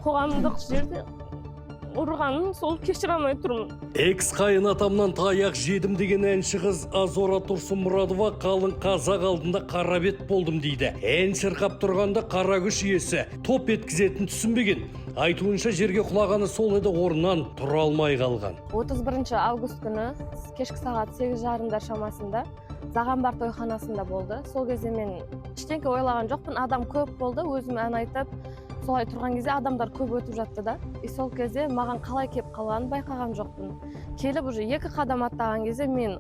қоғамдық жерде ұрғанын сол кешіре алмай тұрмын. Экс қайын атамнан таяқ жедім деген әнші қыз Азора Тұрсынмұратова қалың қазақ алдында қарабет болдым дейді. Ән шырқап тұрғанда қара күш иесі топ еткізетін түсінбеген. Айтуынша жерге құлағаны сол еді, орнынан тұра алмай қалған. 31 август күні кешкі сағат 8:30 шамасында Зағамбар тойханасында болды. Сол кезде мен ештеңе ойлаған жоқпын. Адам көп болды, өзім ән айтып, солай тұрған кезде адамдар көп өтіп жатты да. Сол кезде маған қалай кеп қалғанын байқаған жоқпын. Келіп уже 2 қадам аттаған кезде мен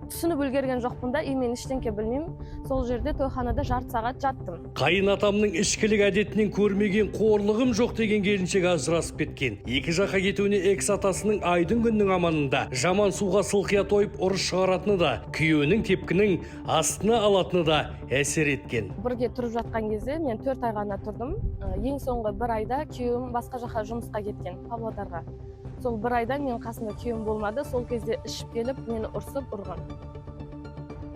түсініп үлгерген жоқпын да, мен ештеңе білмеймін. Сол жерде тойханада жарты сағат жаттым. Қайын атамның ішкілік әдетінен көрмеген қорлығым жоқ деген келіншек ажырасып кеткен. Екі жаққа кетуіне экс атасының айдың күннің аманында жаман суға сылқия тойып ұрыс шығаратыны да, күйеуінің тепкінің астына алатыны да әсер еткен. Бірге тұрып жатқан кезде мен 4 ай ғана тұрдым. Ең соңғы 1 айда күйеуім басқа жаққа жұмысқа кеткен, Павлодарға. Сол 1 айда мен қасында күйеуім болмады. Сол кезде ішіп келіп, мені ұрсып ұрған.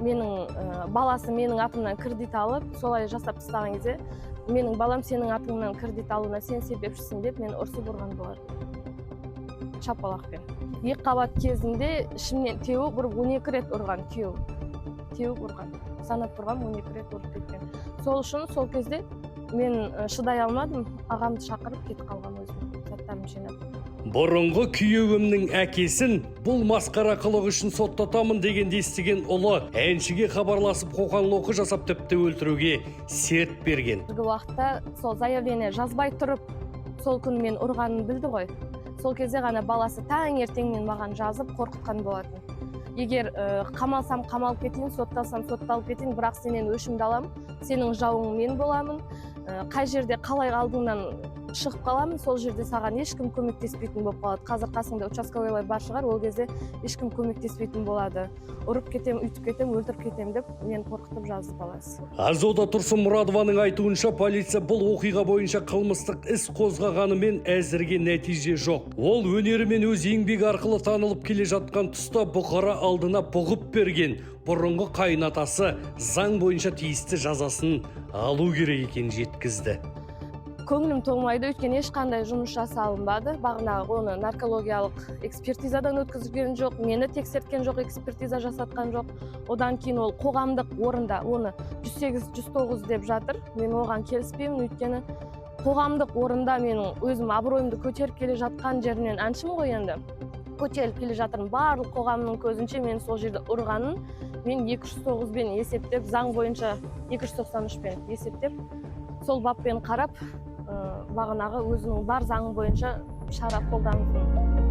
Менің баласы менің атымнан кредит алып, солай жасап тастаған кезде, менің балам сенің атыңнан кредит алуына сен себепшісің деп мені ұрсып ұрған болады. Шапалақпен. 2 қабат кезінде ішімнен теуіп ұрып 12 рет ұрған күйеуім. Теуіп ұрған. Санап тұрған 12 рет ұрып кеткен. Сол үшін сол кезде мен шыдай алмадым, ағамды шақырып кетіп қалған өзім. Заттарымды жинап. Бұрынғы күйеуімнің әкесін бұл масқара қылығы үшін соттатамын дегенде естіген ұлы әншіге хабарласып қоқан-лоққы жасап тіпті өлтіруге серт берген. Қазіргі уақытта сол заявление жазбай тұрып, сол күн мен ұрғанын білді ғой. Сол кезде ғана баласы таңертеңмен маған жазып қорқытқан болатын. Егер қамалсам қамалып кетейін, сотталсам сотталып кетейін, бірақ сенен өшімді аламын, сенің жауың мен боламын. Қай жерде қалай алдыңнан шығып қаламын, сол жерде саған ешкім көмектеспейтін болып қалады. Қазір қасыңда участковыйлар бар шығар, ол кезде ешкім көмектеспейтін болады. Ұрып кетем, үйтіп кетем, өлтіріп кетем деп мен қорқытып жазып баласы. Азора Тұрсынмұратованың айтуынша полиция бұл оқиға бойынша қылмыстық іс қозғағанымен әзірге нәтиже жоқ. Ол өнерімен өз еңбек арқылы танылып келе жатқан тұста бұқара алдына бұғып берген бұрынғы қайынатасы заң бойынша тиісті жазасын алу керек екенін жеткізді. Көңілім толмайды, өйткені ешқандай жұмыс жасалынбады. Бағанағы оны наркологиялық экспертизадан өткізген жоқ, мені тексерткен жоқ, экспертиза жасатқан жоқ. Одан кейін ол қоғамдық орында оны 108-109 деп жатыр. Мен оған келіспеймін, өйткені қоғамдық орында менің өзім абыройымды көтеріп келе жатқан жерінен әншім ғой енді. Көтеріп келе жатырмын. Барлық қоғамның көзінше мен сол жерде ұрғанын мен 209-бен есептеп, заң бойынша 293-бен есептеп, сол баппен қарап, бағанағы өзінің бар заңы бойынша шара қолдансын.